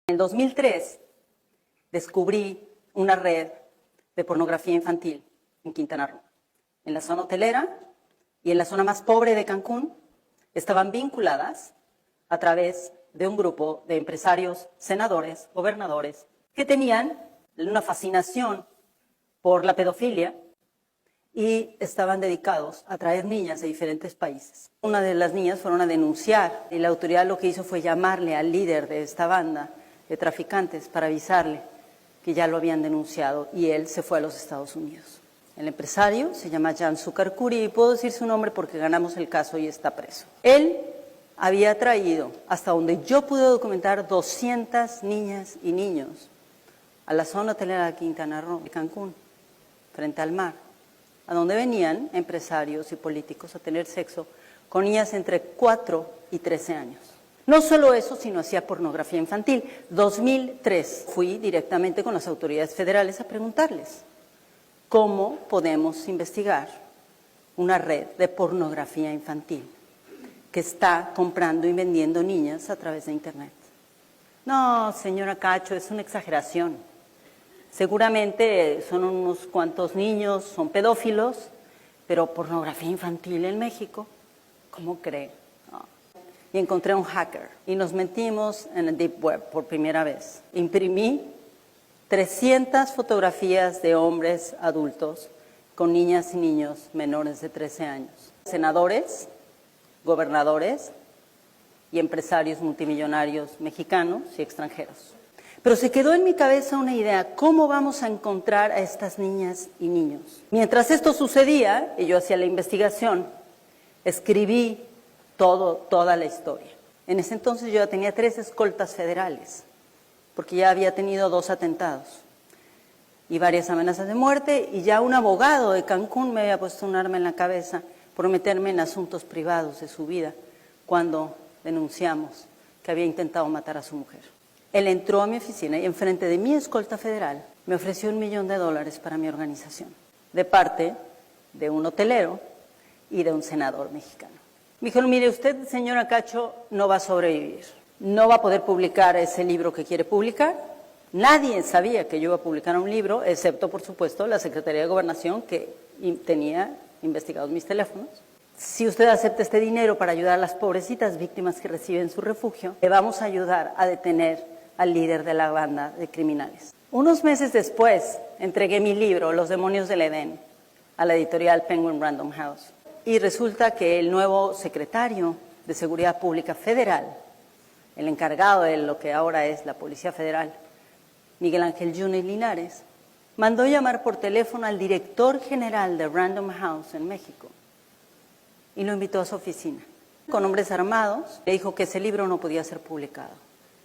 En 2003 descubrí una red de pornografía infantil en Quintana Roo. En la zona hotelera y en la zona más pobre de Cancún estaban vinculadas a través de un grupo de empresarios, senadores, gobernadores, que tenían una fascinación por la pedofilia y estaban dedicados a traer niñas de diferentes países. Una de las niñas fueron a denunciar y la autoridad lo que hizo fue llamarle al líder de esta banda de traficantes para avisarle que ya lo habían denunciado y él se fue a los Estados Unidos. El empresario se llama Jan Sukarkuri y puedo decir su nombre porque ganamos el caso y está preso. Él había traído, hasta donde yo pude documentar, 200 niñas y niños a la zona hotelera de Quintana Roo, de Cancún, frente al mar, a donde venían empresarios y políticos a tener sexo con niñas entre 4 y 13 años. No solo eso, sino hacía pornografía infantil. 2003 fui directamente con las autoridades federales a preguntarles cómo podemos investigar una red de pornografía infantil que está comprando y vendiendo niñas a través de Internet. No, señora Cacho, es una exageración. Seguramente son unos cuantos niños, son pedófilos, pero pornografía infantil en México, ¿cómo cree? No. Y encontré un hacker y nos metimos en el Deep Web por primera vez. Imprimí 300 fotografías de hombres adultos con niñas y niños menores de 13 años. Senadores, gobernadores y empresarios multimillonarios mexicanos y extranjeros. Pero se quedó en mi cabeza una idea, ¿cómo vamos a encontrar a estas niñas y niños? Mientras esto sucedía, y yo hacía la investigación, escribí toda la historia. En ese entonces yo ya tenía 3 escoltas federales, porque ya había tenido 2 atentados y varias amenazas de muerte, y ya un abogado de Cancún me había puesto un arma en la cabeza por meterme en asuntos privados de su vida, cuando denunciamos que había intentado matar a su mujer. Él entró a mi oficina y enfrente de mi escolta federal me ofreció $1 millón para mi organización, de parte de un hotelero y de un senador mexicano. Me dijo, mire, usted, señora Cacho, no va a sobrevivir, no va a poder publicar ese libro que quiere publicar. Nadie sabía que yo iba a publicar un libro, excepto, por supuesto, la Secretaría de Gobernación, que tenía investigados mis teléfonos. Si usted acepta este dinero para ayudar a las pobrecitas víctimas que reciben su refugio, le vamos a ayudar a detener al líder de la banda de criminales. Unos meses después, entregué mi libro, Los demonios del Edén, a la editorial Penguin Random House. Y resulta que el nuevo secretario de Seguridad Pública Federal, el encargado de lo que ahora es la Policía Federal, Miguel Ángel Yunes Linares, mandó llamar por teléfono al director general de Random House en México y lo invitó a su oficina. Con hombres armados, le dijo que ese libro no podía ser publicado,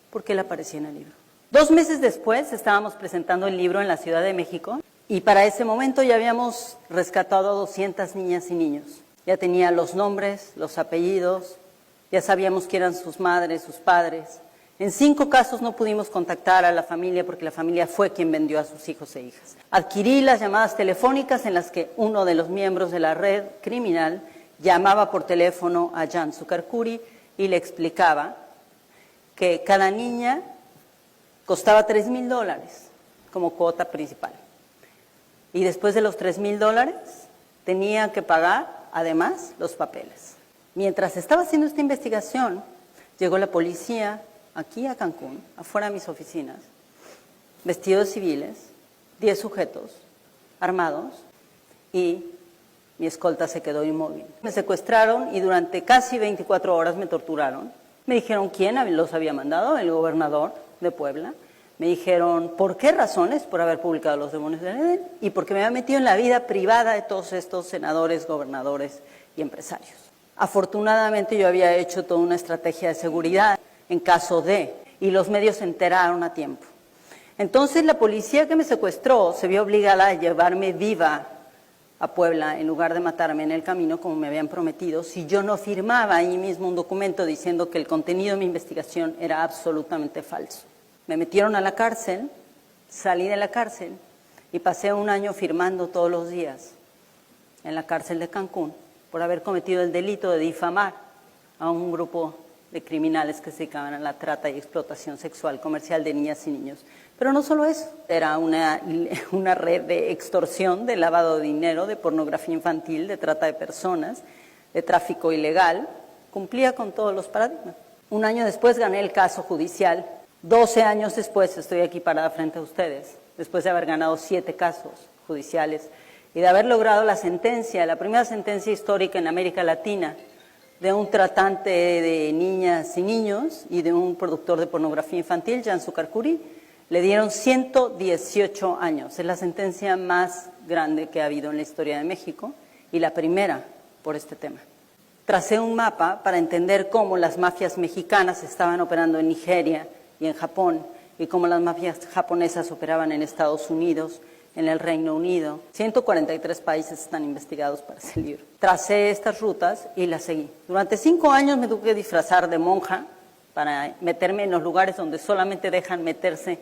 porque él aparecía en el libro. 2 meses después estábamos presentando el libro en la Ciudad de México y para ese momento ya habíamos rescatado a 200 niñas y niños. Ya tenía los nombres, los apellidos, ya sabíamos quién eran sus madres, sus padres. En 5 casos no pudimos contactar a la familia porque la familia fue quien vendió a sus hijos e hijas. Adquirí las llamadas telefónicas en las que uno de los miembros de la red criminal llamaba por teléfono a Jan Sukarkuri y le explicaba que cada niña costaba $3,000 como cuota principal. Y después de los $3,000 tenía que pagar, además, los papeles. Mientras estaba haciendo esta investigación, llegó la policía aquí a Cancún, afuera de mis oficinas, vestidos civiles, 10 sujetos armados, y mi escolta se quedó inmóvil. Me secuestraron y durante casi 24 horas me torturaron. Me dijeron quién los había mandado, el gobernador de Puebla. Me dijeron por qué razones, por haber publicado Los demonios del Edén y porque me había metido en la vida privada de todos estos senadores, gobernadores y empresarios. Afortunadamente yo había hecho toda una estrategia de seguridad en caso de, y los medios se enteraron a tiempo. Entonces la policía que me secuestró se vio obligada a llevarme viva a Puebla en lugar de matarme en el camino como me habían prometido si yo no firmaba ahí mismo un documento diciendo que el contenido de mi investigación era absolutamente falso. Me metieron a la cárcel, salí de la cárcel y pasé 1 año firmando todos los días en la cárcel de Cancún por haber cometido el delito de difamar a un grupo de criminales que se dedicaban a la trata y explotación sexual comercial de niñas y niños. Pero no solo eso, era una red de extorsión, de lavado de dinero, de pornografía infantil, de trata de personas, de tráfico ilegal, cumplía con todos los paradigmas. Un año después gané el caso judicial, 12 años después estoy aquí parada frente a ustedes, después de haber ganado 7 casos judiciales y de haber logrado la sentencia, la primera sentencia histórica en América Latina, de un tratante de niñas y niños y de un productor de pornografía infantil, Jan Sucarcuri. Le dieron 118 años, es la sentencia más grande que ha habido en la historia de México y la primera por este tema. Tracé un mapa para entender cómo las mafias mexicanas estaban operando en Nigeria y en Japón y cómo las mafias japonesas operaban en Estados Unidos, en el Reino Unido. 143 países están investigados para ese libro. Tracé estas rutas y las seguí. Durante 5 años me tuve que disfrazar de monja para meterme en los lugares donde solamente dejan meterse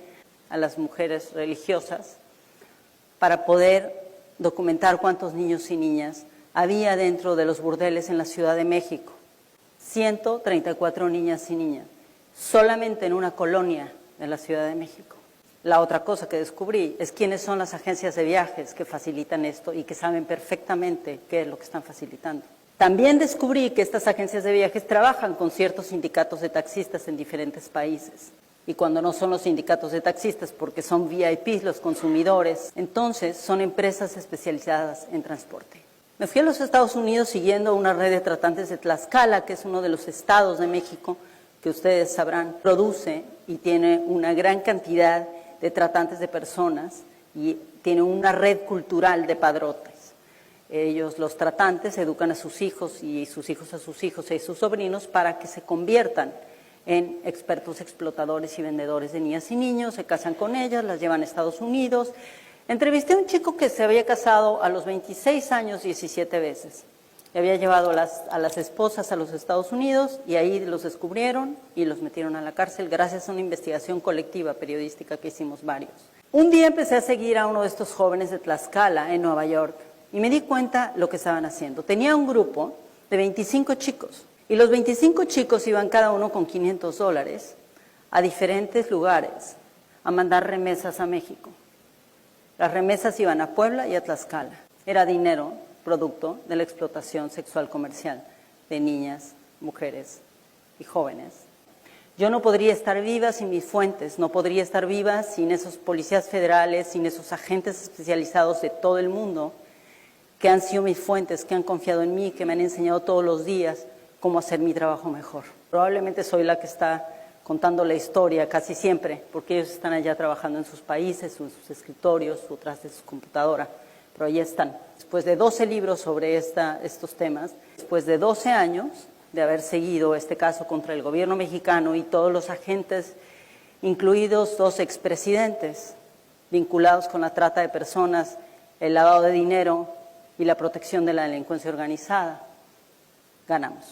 a las mujeres religiosas, para poder documentar cuántos niños y niñas había dentro de los burdeles en la Ciudad de México. 134 niñas y niñas, solamente en una colonia de la Ciudad de México. La otra cosa que descubrí es quiénes son las agencias de viajes que facilitan esto y que saben perfectamente qué es lo que están facilitando. También descubrí que estas agencias de viajes trabajan con ciertos sindicatos de taxistas en diferentes países. Y cuando no son los sindicatos de taxistas, porque son VIPs los consumidores, entonces son empresas especializadas en transporte. Me fui a los Estados Unidos siguiendo una red de tratantes de Tlaxcala, que es uno de los estados de México que ustedes sabrán, produce y tiene una gran cantidad de tratantes de personas y tiene una red cultural de padrotes. Ellos, los tratantes, educan a sus hijos y sus hijos a sus hijos y sus sobrinos para que se conviertan en expertos explotadores y vendedores de niñas y niños, se casan con ellas, las llevan a Estados Unidos. Entrevisté a un chico que se había casado a los 26 años 17 veces. Le había llevado a las esposas a los Estados Unidos y ahí los descubrieron y los metieron a la cárcel gracias a una investigación colectiva periodística que hicimos varios. Un día empecé a seguir a uno de estos jóvenes de Tlaxcala en Nueva York y me di cuenta lo que estaban haciendo. Tenía un grupo de 25 chicos y los 25 chicos iban cada uno con $500 a diferentes lugares a mandar remesas a México. Las remesas iban a Puebla y a Tlaxcala. Era dinero producto de la explotación sexual comercial de niñas, mujeres y jóvenes. Yo no podría estar viva sin mis fuentes, no podría estar viva sin esos policías federales, sin esos agentes especializados de todo el mundo que han sido mis fuentes, que han confiado en mí, que me han enseñado todos los días cómo hacer mi trabajo mejor. Probablemente soy la que está contando la historia casi siempre, porque ellos están allá trabajando en sus países, en sus escritorios, o tras de su computadora, pero ahí están. Después de 12 libros sobre estos temas, después de 12 años de haber seguido este caso contra el gobierno mexicano y todos los agentes, incluidos 2 expresidentes vinculados con la trata de personas, el lavado de dinero y la protección de la delincuencia organizada, ganamos.